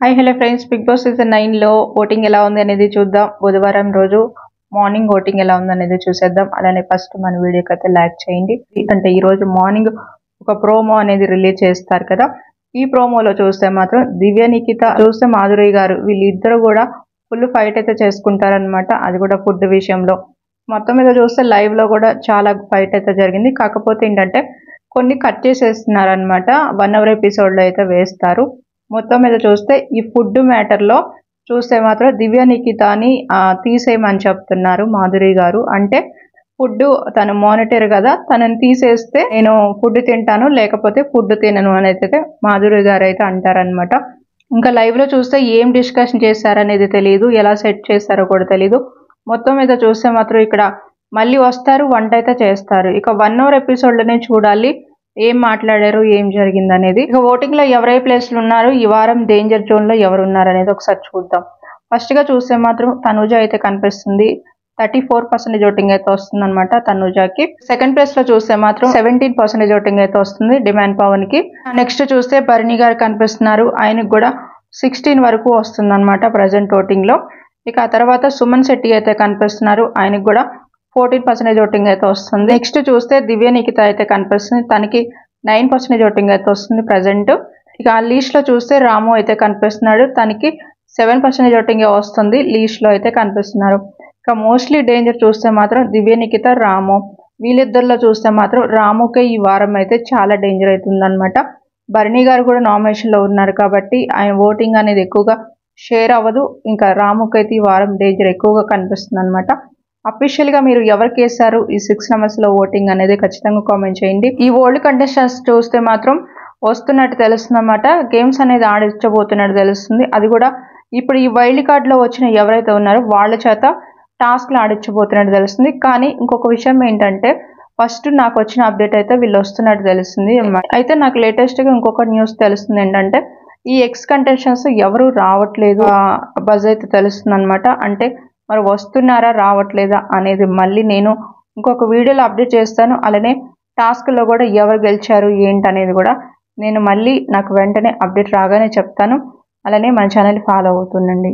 Hi hello friends, Bigg Boss season 9 లో voting ఎలా ఉంది అనేది చూద్దాం. బుధవారం రోజు మార్నింగ్ ఓటింగ్ ఎలా ఉంది అనేది చూసేద్దాం. అలానే ఫస్ట్ మన వీడియోకి అయితే లైక్ చేయండి. అంటే ఈ రోజు మార్నింగ్ ఒక ప్రోమో అనేది రిలీజ్ చేస్తారు కదా. ఈ ప్రోమోలో చూస్తే మాత్రం దివ్య నిఖిత చూస్తే మాధురి గారు వీళ్ళిద్దరు కూడా ఫుల్ ఫైట్ అయితే చేసుకుంటారనమాట. అది కూడా ఫుడ్ విషయంలో. మొత్తం మీద చూస్తే లైవ్ లో కూడా చాలా ఫైట్ అయితే జరిగింది. కాకపోతే ఏంటంటే కొన్ని కట్ చేసేస్తున్నారనమాట. 1 hour ఎపిసోడ్ లో అయితే వేస్తారు. మొత్తం మీద చూస్తే ఈ ఫుడ్ మ్యాటర్లో చూస్తే మాత్రం దివ్య నిఖితాని తీసేయమని చెప్తున్నారు మాధురి గారు. అంటే ఫుడ్ తను మానిటర్ కదా, తనని తీసేస్తే నేను ఫుడ్ తింటాను లేకపోతే ఫుడ్ తినను అనేది అయితే మాధురి గారు అయితే అంటారనమాట. ఇంకా లైవ్ లో చూస్తే ఏం డిస్కషన్ చేశారనేది తెలియదు, ఎలా సెట్ చేశారో కూడా తెలియదు. మొత్తం మీద చూస్తే మాత్రం ఇక్కడ మళ్ళీ వస్తారు, వంట అయితే చేస్తారు. ఇక 1 hour ఎపిసోడ్లోనే చూడాలి ఏం మాట్లాడారు, ఏం జరిగింది అనేది. ఇక ఓటింగ్ లో ఎవరై ప్లేస్లు ఉన్నారు, ఈ వారం డేంజర్ జోన్ లో ఎవరు ఉన్నారు అనేది ఒకసారి చూద్దాం. ఫస్ట్ గా చూస్తే మాత్రం తనుజ అయితే కనిపిస్తుంది. 34% ఓటింగ్ అయితే వస్తుంది అనమాట తనుజాకి. సెకండ్ ప్లేస్ లో చూస్తే మాత్రం 17% ఓటింగ్ అయితే వస్తుంది డిమాండ్ పవన్ కి. నెక్స్ట్ చూస్తే భరణి గారు కనిపిస్తున్నారు, ఆయనకు కూడా 16 వరకు వస్తుంది అనమాట ప్రజెంట్ ఓటింగ్ లో. ఇక ఆ తర్వాత సుమన్ శెట్టి అయితే కనిపిస్తున్నారు, ఆయనకు కూడా 14% ఓటింగ్ అయితే వస్తుంది. నెక్స్ట్ చూస్తే దివ్య నిఖిత అయితే కనిపిస్తుంది, తనకి 9% ఓటింగ్ అయితే వస్తుంది ప్రజెంట్. ఇక ఆ లీస్ట్ లో చూస్తే రాము అయితే కనిపిస్తున్నాడు, తనకి 7% ఓటింగ్ వస్తుంది లీస్ట్ లో అయితే కనిపిస్తున్నారు. ఇక మోస్ట్లీ డేంజర్ చూస్తే మాత్రం దివ్య నిఖిత రాము, వీళ్ళిద్దరిలో చూస్తే మాత్రం రాముకే ఈ వారం అయితే చాలా డేంజర్ అవుతుంది అనమాట. భరణి గారు కూడా నామినేషన్ లో ఉన్నారు కాబట్టి ఆయన ఓటింగ్ అనేది ఎక్కువగా షేర్ అవ్వదు. ఇంకా రాముకైతే ఈ వారం డేంజర్ ఎక్కువగా కనిపిస్తుంది అనమాట. అఫీషియల్ గా మీరు ఎవరికి వేశారు ఈ 6 numbers లో ఓటింగ్ అనేది ఖచ్చితంగా కామెంట్ చేయండి. ఈ ఓల్డ్ కంటెస్టెంట్స్ చూస్తే మాత్రం వస్తున్నట్టు తెలుస్తుంది అన్నమాట. గేమ్స్ అనేది ఆడించబోతున్నట్టు తెలుస్తుంది. అది కూడా ఇప్పుడు ఈ వైల్డ్ కార్డ్ లో వచ్చిన ఎవరైతే ఉన్నారో వాళ్ళ చేత టాస్క్లు ఆడించబోతున్నట్టు తెలుస్తుంది. కానీ ఇంకొక విషయం ఏంటంటే ఫస్ట్ నాకు వచ్చిన అప్డేట్ అయితే వీళ్ళు వస్తున్నట్టు తెలుస్తుంది. అయితే నాకు లేటెస్ట్ గా ఇంకొక న్యూస్ తెలుస్తుంది ఏంటంటే ఈ ఎక్స్ కంటెస్టెంట్స్ ఎవరు రావట్లేదు బజ్ అయితే తెలుస్తుంది అనమాట. అంటే మరి వస్తున్నారా రావట్లేదా అనేది మళ్ళీ నేను ఇంకొక వీడియోలో అప్డేట్ చేస్తాను. అలానే టాస్క్లో కూడా ఎవరు గెలిచారు ఏంటి అనేది కూడా నేను మళ్ళీ నాకు వెంటనే అప్డేట్ రాగానే చెప్తాను. అలానే మన ఛానల్ ఫాలో అవుతుండండి.